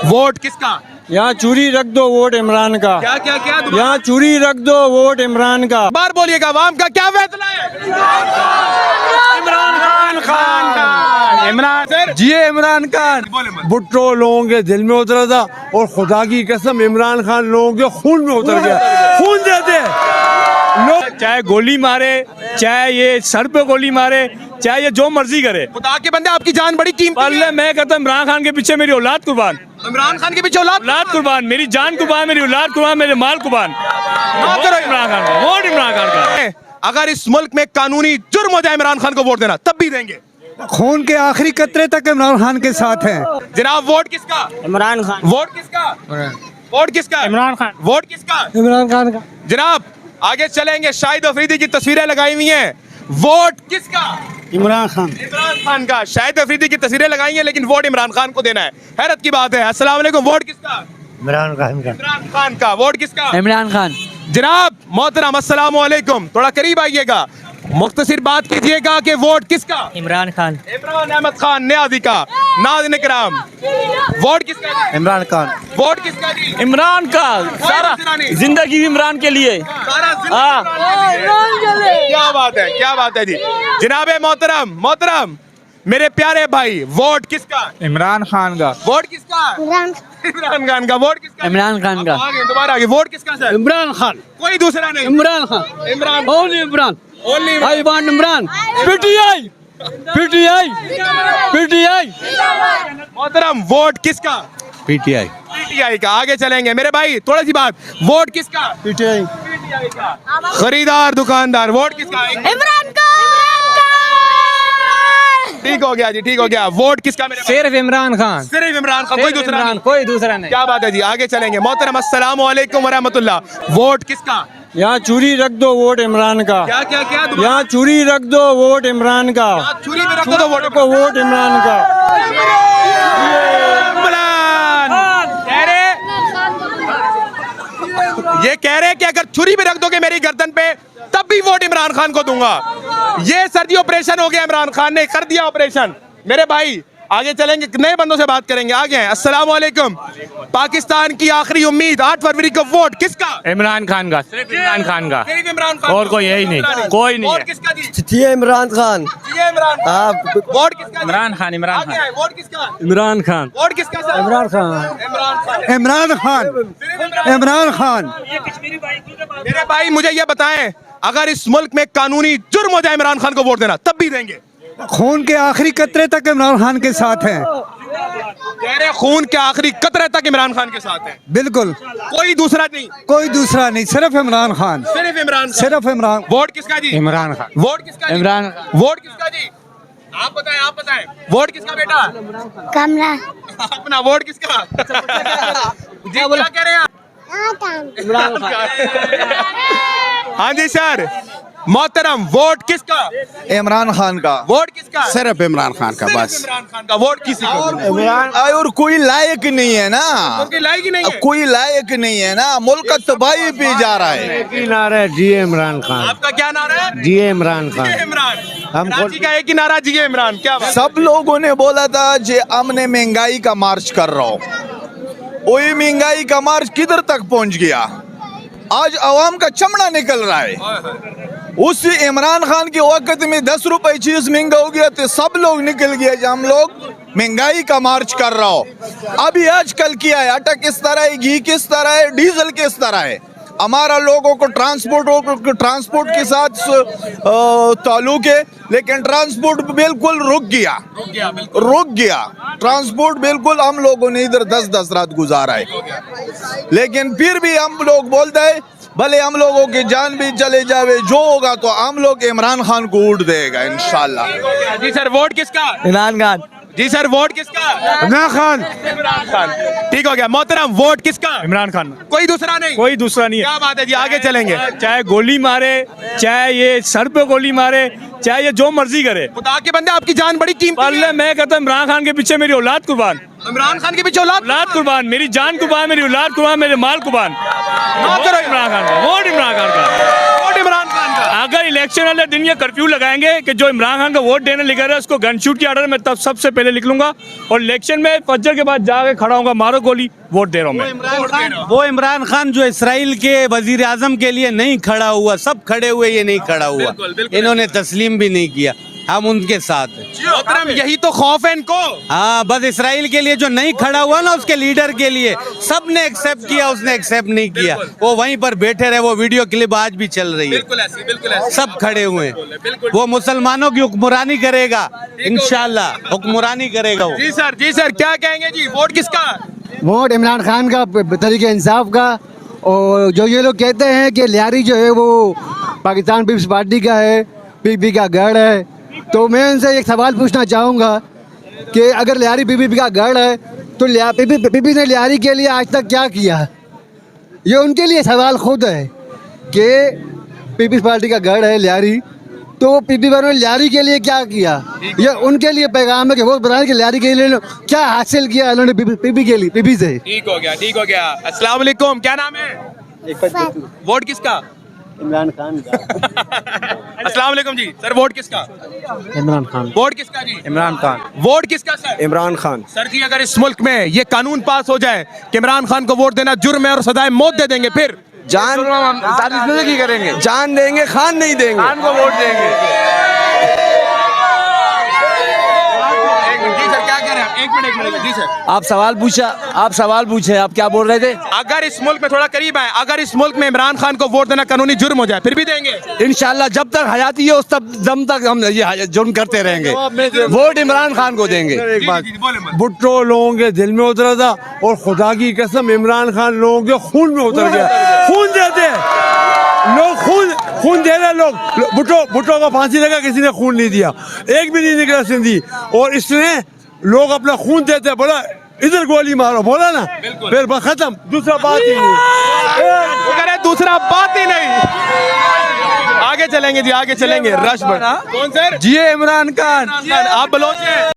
Vote किसका? यहाँ चूरी रख दो वोट इमरान का। क्या क्या क्या? यहाँ चूरी रख दो वोट इमरान का। बार बोलिएगा, आवाम का क्या फैसला है? इमरान खान। इमरान सर जिए इमरान खान। भुट्टो लोगों के दिल में उतरा था और खुदा की कसम इमरान खान लोगों के खून में उतर गया। खून देते लोग, चाहे गोली मारे, चाहे ये सर पे गोली मारे, चाहे ये जो मर्जी करे। खुदा के बंदे, आपकी जान बड़ी कीमती है। पहले मैं कहता हूँ इमरान खान के पीछे मेरी औलाद कुर्बान, इमरान खान के पीछे औलाद कुर्बान, मेरी जान कुर्बान, मेरी औलाद कुर्बान, मेरे माल कुर्बान। करो इमरान खान का वोट, इमरान खान का। अगर इस मुल्क में कानूनी जुर्म हो जाए इमरान खान को वोट देना, तब भी देंगे। खून के आखिरी कतरे तक इमरान खान के साथ हैं। जनाब वोट किसका? इमरान खान। वोट किसका? वोट किसका? इमरान खान। वोट किसका? इमरान खान का। जनाब आगे चलेंगे, शाहिद अफरीदी की तस्वीरें लगाई हुई हैं। वोट किसका? इमरान खान। इमरान खान का। शाहिद अफरीदी की तस्वीरें लगाई हैं, लेकिन वोट इमरान खान को देना है। हैरत की बात है। अस्सलाम वालेकुम। वोट किसका? इमरान खान का। इमरान खान का। वोट किसका? इमरान खान। जनाब मोहतरम अस्सलाम वालेकुम, थोड़ा करीब आइएगा, मुख्तसिर बात कीजिएगा कि वोट किसका? इमरान खान। इमरान अहमद खान न्याजी का। नाज़रीन इकराम, वोट किसका जी? इमरान खान। वोट किसका जी? इमरान का। सारा जिंदगी इमरान के लिए। सारा जिंदगी। क्या बात है, क्या बात है जी। जनाबे मोहतरम मेरे प्यारे भाई, वोट किसका? इमरान खान का। वोट किसका? इमरान खान का। वोट किसका? इमरान खान का। आगे दोबारा आगे, वोट किसका सर? इमरान खान। कोई दूसरा नहीं। Imran Khan. Imran. Only Imran. Only I want Imran. PTI. PTI. PTI. मोहतरम वोट किसका? पीटीआई। पीटीआई का। आगे चलेंगे मेरे भाई, थोड़ी सी बात, वोट किसका? पीटीआई। पीटीआई का। खरीदार दुकानदार, वोट किसका? इमरान खान। ठीक हो गया जी, ठीक हो गया। वोट किसका मेरे भाई? सिर्फ इमरान खान। सिर्फ इमरान खान, कोई दूसरा नहीं। कोई दूसरा नहीं। क्या बात है जी। आगे चलेंगे मोहतरम, अस्सलाम वालेकुम व रहमतुल्लाह। वोट किसका? यहाँ चूरी रख दो वोट इमरान का। क्या क्या क्या? यहाँ चूरी रख दो वोट इमरान का। चूरी में रख दो वोट को वोट इमरान का। ये कह रहे कि अगर छुरी भी रख दोगे मेरी गर्दन पे, तब भी वोट इमरान खान को दूंगा। ये सर जी ऑपरेशन हो गया, इमरान खान ने कर दिया ऑपरेशन। मेरे भाई आगे चलेंगे, नए बंदों से बात करेंगे। आगे हैं। अस्सलाम वालेकुम। पाकिस्तान की आखिरी उम्मीद 8 फरवरी को वोट किसका? इमरान खान का। सिर्फ इमरान खान का। सिर्फ इमरान खान। और कोई यही नहीं, कोई नहीं वोट है। किसका जी? जिए इमरान खान। ये इमरान खान। वोट किसका? इमरान खान। इमरान आगे हैं। वोट किसका? इमरान खान। वोट किसका सर? इमरान खान। इमरान खान। इमरान खान। इमरान खान। मेरे भाई मुझे ये बताएं, अगर इस मुल्क में कानूनी जुर्म हो जाए इमरान खान को वोट देना, तब भी देंगे। खून के आखिरी कतरे तक इमरान खान के साथ हैं। कह रहे खून के आखिरी कतरे तक इमरान खान के साथ है। बिल्कुल, कोई दूसरा नहीं। कोई दूसरा नहीं, सिर्फ इमरान खान। सिर्फ इमरान खान। सिर्फ इमरान। वोट किसका जी? इमरान खान। वोट किसका जी? इमरान। वोट किसका जी? आप बताएं, आप बताएं। वोट किसका बेटा? कमरा। अपना। वोट किसका? जी क्या कह रहे हैं आप? इमरान खान। हाँ जी सर। मोहतरम वोट किसका? इमरान खान का। वोट किसका? सिर्फ इमरान खान का, सिर्फ बस। इमरान खान का। वोट किसी को? और कोई लायक नहीं है ना, उनकी लायक ही नहीं है। कोई लायक नहीं है ना, मुल्क का तबाही पे जा रहा है। नारा है जिए इमरान खान। आपका क्या नारा है? जिए इमरान जिए खान। इमरान। हम कराची का एक ही नारा, जिए इमरान। क्या बात? सब लोगों ने बोला था जे हमने महंगाई का मार्च कर रहा हूँ, वही महंगाई का मार्च किधर तक पहुंच गया? आज अवाम का चमड़ा निकल रहा है। उस इमरान खान के वक्त में 10 रुपए चीज महंगा हो गया तो सब लोग निकल गए, हम लोग महंगाई का मार्च कर रहा हो। अभी आजकल क्या है, आटा किस तरह है, घी किस तरह है, डीजल किस तरह है। हमारा लोगों को ट्रांसपोर्ट के साथ ताल्लुक है, लेकिन ट्रांसपोर्ट बिल्कुल रुक गया। ट्रांसपोर्ट बिल्कुल, हम लोगों ने इधर 10-10 रात गुजारा है, लेकिन फिर भी हम लोग बोलते हैं भले हम लोगों की जान भी चले जावे, जो होगा तो हम लोग इमरान खान को वोट देगा इंशाल्लाह। जी सर। वोट किसका? इमरान खान। जी सर। वोट किसका? इमरान खान। इमरान खान। ठीक हो गया। मोहतरम वोट किसका? इमरान खान। कोई दूसरा नहीं। कोई दूसरा नहीं है। क्या बात है जी। आगे चलेंगे। चाहे गोली मारे, चाहे ये सर पे गोली मारे, चाहे ये जो मर्जी करे। खुदा के बंदे, आपकी जान बड़ी कीमती पहले है। मैं कहता हूँ इमरान खान के पीछे मेरी औलाद कुर्बान, इमरान खान के पीछे औलाद कुर्बान, मेरी जान कुर्बान, मेरी औलाद कुर्बान, मेरे माल कुर्बान। करो इमरान खान का। वोट इमरान खान का। वोट इमरान खान का। अगर इलेक्शन वाले दिन ये कर्फ्यू लगाएंगे कि जो इमरान खान का वोट देने लिखा रहा है उसको गन शूट की ऑर्डर मैं तब सबसे पहले लिख लूंगा और इलेक्शन में फजर के बाद जाके खड़ा होऊंगा, मारो गोली, वोट दे रहा हूँ मैं। वो इमरान खान जो इसराइल के वजीर आजम के लिए नहीं खड़ा हुआ, सब खड़े हुए, ये नहीं खड़ा हुआ, इन्होंने तस्लीम भी नहीं किया, हम उनके साथ हैं। मोहतरम यही तो खौफ है इनको। हाँ, बस इसराइल के लिए जो नहीं खड़ा हुआ ना, उसके लीडर के लिए सब ने एक्सेप्ट किया, उसने एक्सेप्ट नहीं किया, वो वहीं पर बैठे रहे। वो वीडियो क्लिप आज भी चल रही है, बिल्कुल ऐसी। सब खड़े हुए हैं। वो मुसलमानों की हुक्मरानी करेगा, इंशाल्लाह हुक्मरानी करेगा वो। जी सर क्या कहेंगे जी, वोट किसका? वोट इमरान खान का, तरीके इंसाफ का। और जो ये लोग कहते हैं कि लियारी जो है वो पाकिस्तान पीपल्स पार्टी का है, पीपी का गढ़ है, तो मैं उनसे एक सवाल पूछना चाहूँगा कि अगर लियारी पीपी का गढ़ है तो पीपी ने लियारी के लिए आज तक क्या किया? ये उनके लिए सवाल खुद है कि पीपल्स पार्टी का गढ़ है लियारी, तो पीपी वालों ने लियारी के लिए क्या किया? ये उनके लिए पैगाम है कि वो बताएं कि लियारी के लिए क्या हासिल किया उन्होंने पीपी के लिए, पीपी से। ठीक हो गया। अस्सलाम वालेकुम, क्या नाम है? वोट किसका? इमरान खान का। अस्सलाम वालेकुम जी, सर वोट किसका? इमरान खान। वोट किसका जी? इमरान खान। वोट किसका सर? इमरान खान। सर जी अगर इस मुल्क में ये कानून पास हो जाए कि इमरान खान को वोट देना जुर्म है और सजाए मौत दे देंगे, फिर जान की करेंगे, जान देंगे, खान नहीं देंगे, खान को वोट देंगे। जी सर क्या कह रहे हैं? एक मिनट जी सर, आप सवाल पूछे, आप क्या बोल रहे थे? अगर इस मुल्क में थोड़ा करीब आए, अगर इस मुल्क में इमरान खान को वोट देना कानूनी जुर्म हो जाए, फिर भी देंगे? इंशाल्लाह जब तक हयाती है उस तक दम तक हम ये जुर्म करते रहेंगे, वोट इमरान खान को देंगे। एक बात भुट्टो लोगों के दिल में उतरा था और खुदा की कसम इमरान खान लोगों के खून में उतर गया। खून देते लोग, खून दे रहे लोग। भुट्टो को फांसी लगा, किसी ने खून नहीं दिया, एक भी नहीं निकला सिंधी, और इसने लोग अपना खून देते, बोला इधर गोली मारो, बोला ना, फिर बस खत्म, दूसरा बात ही नहीं। वो कह रहे दूसरा बात ही नहीं। आगे चलेंगे जी, आगे चलेंगे। रश बढ़ कौन सर? जी इमरान खान। आप बलोच हैं?